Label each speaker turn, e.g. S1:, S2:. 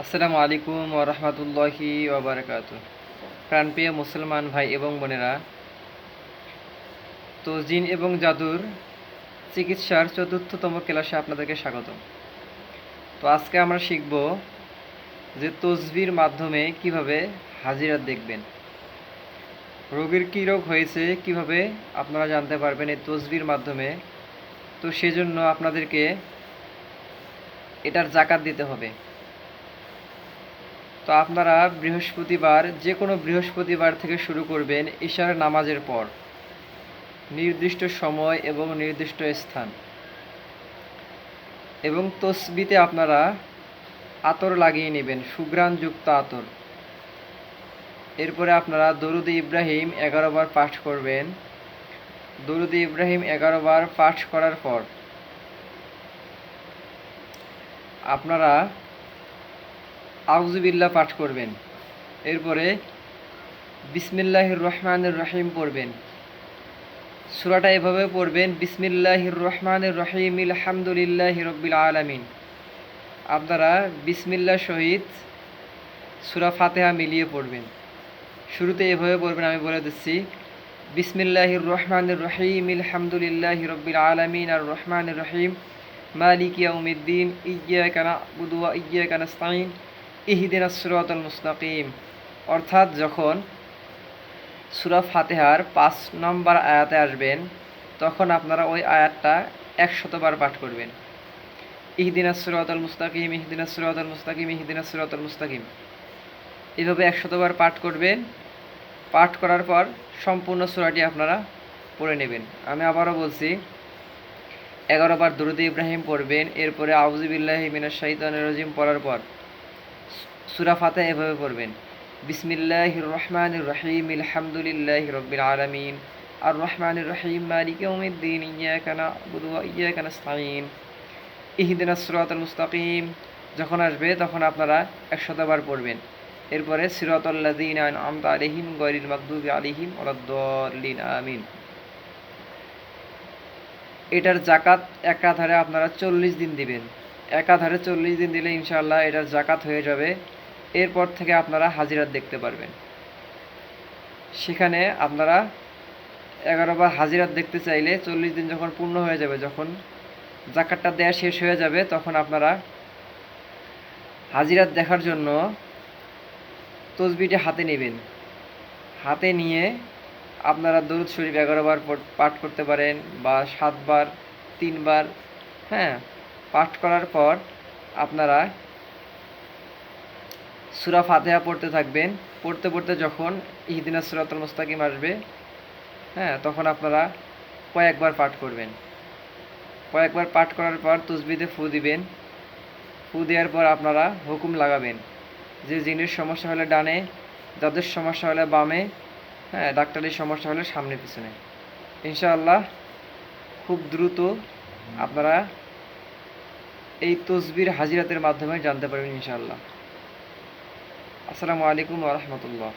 S1: আসসালামু আলাইকুম ওয়া রাহমাতুল্লাহি ওয়া বারাকাতুহু। প্রাণপ্রিয় মুসলমান ভাই এবং বোনেরা, তো জিন এবং জাদুর চিকিৎসার চতুর্থতম ক্লাসে আপনাদেরকে স্বাগতম। তো আজকে আমরা শিখব যে তসবির মাধ্যমে কিভাবে হাজিরাত দেখবেন। রোগীর কী রোগ হয়েছে কিভাবে আপনারা জানতে পারবেন এই তসবির মাধ্যমে। তো সেজন্য আপনাদেরকে এটার জাকাত দিতে হবে। তো আপনারা বৃহস্পতিবার, যে কোনো বৃহস্পতিবার থেকে শুরু করবেন ইশার নামাজের পর, নির্দিষ্ট সময় এবং নির্দিষ্ট স্থান। এবং তসবিতে আপনারা আতর লাগিয়ে নেবেন, সুঘ্রাণযুক্ত আতর। এরপরে আপনারা দরুদ-ই ইব্রাহিম 11 বার পাঠ করবেন। দরুদ-ই ইব্রাহিম 11 বার পাঠ করার পর আপনারা আউযুবিল্লাহ পাঠ করবেন। এরপরে বিসমিল্লাহির রহমানির রহিম পড়বেন। সূরাটা এভাবে পড়বেন, বিসমিল্লাহির রহমানির রহিম আলহামদুলিল্লাহি রাব্বিল আলামিন। আপনারা বিসমিল্লাহ সহিত সূরা ফাতিহা মিলিয়ে পড়বেন। শুরুতে এভাবে পড়বেন, আমি বলে দিচ্ছি, বিসমিল্লাহির রহমানির রহিম আলহামদুলিল্লাহি রাব্বিল আলামিন আর রহমানির রহিম মালিকি ইয়াউমিদ্দিন ইয়্যাকা না'বুদু ওয়া ইয়্যাকা নাস্তাঈন ইহদিনাস সিরাতাল মুস্তাকিম। অর্থাৎ যখন সূরা ফাতিহার 5 নম্বর আয়াতে আসবেন তখন আপনারা ওই আয়াতটা 100 বার পাঠ করবেন। ইহদিনাস সিরাতাল মুস্তাকিম ইহদিনাস সিরাতাল মুস্তাকিম ইহদিনাস সিরাতাল মুস্তাকিম, এভাবে 100 বার পাঠ করবেন। পাঠ করার পর সম্পূর্ণ সূরাটি আপনারা পড়ে নেবেন। আমি আবারও বলছি, 11 বার দরুদ-ই ইব্রাহিম পড়বেন। এরপরে আউযু বিল্লাহি মিনাশ শাইতানির রাজিম পড়ার পর সূরা ফাতিহা এভাবে পড়বেন, বিসমিল্লাহির রহমানির রহিম আলহামদুলিল্লাহি রাব্বিল আলামিন আর রহমানির রহিম মালিকি ইয়াউমিদ্দিন ইয়্যাকা না'বুদু ওয়া ইয়্যাকা নাস্তাঈন ইহদিনাস সিরাতাল মুস্তাকিম। যখন আসবে তখন আপনারা 100 বার পড়বেন। এরপরে সিরাতাল লাযিনা আন'আমতা আলাইহিম গায়রিল মাগদুবি আলাইহিম ওয়ালাদ-দাল্লিন আমিন। এটার জাকাত একাধারে আপনারা 40 দিন দিবেন। একাধারে 40 দিন দিলে ইনশাআল্লাহ এটার জাকাত হয়ে যাবে। এরপর থেকে আপনারা হাজিরাত দেখতে পারবেন। সেখানে আপনারা 11 বার হাজিরাত দেখতে চাইলে 40 দিন যখন পূর্ণ হয়ে যাবে, যখন জাকাতটা দেয়া শেষ হয়ে যাবে, তখন আপনারা হাজিরাত দেখার জন্য তসবিটি হাতে নেবেন। হাতে নিয়ে আপনারা দরুদ শরীফ 11 বার পাঠ করতে পারেন বা 7 বার, 3 বার, হ্যাঁ। পাঠ করার পর আপনারা সূরা ফাতিহা পড়তে থাকবেন। পড়তে পড়তে যখন ইহদিনাস সিরাতাল মুস্তাকিম আসবে, হ্যাঁ, তখন আপনারা কয়েকবার পাঠ করবেন। কয়েকবার পাঠ করার পর তসবিতে ফু দিবেন। ফু দেওয়ার পর আপনারা হুকুম লাগাবেন, যে জিনের সমস্যা হলে ডানে, যাদের সমস্যা হলে বামে, হ্যাঁ, ডাক্তারের সমস্যা হলে সামনে পিছনে। ইনশাআল্লাহ খুব দ্রুত আপনারা এই তসবির হাজিরাতের মাধ্যমে জানতে পারবেন ইনশাআল্লাহ। আসসালামু আলাইকুম ওয়া রাহমাতুল্লাহ।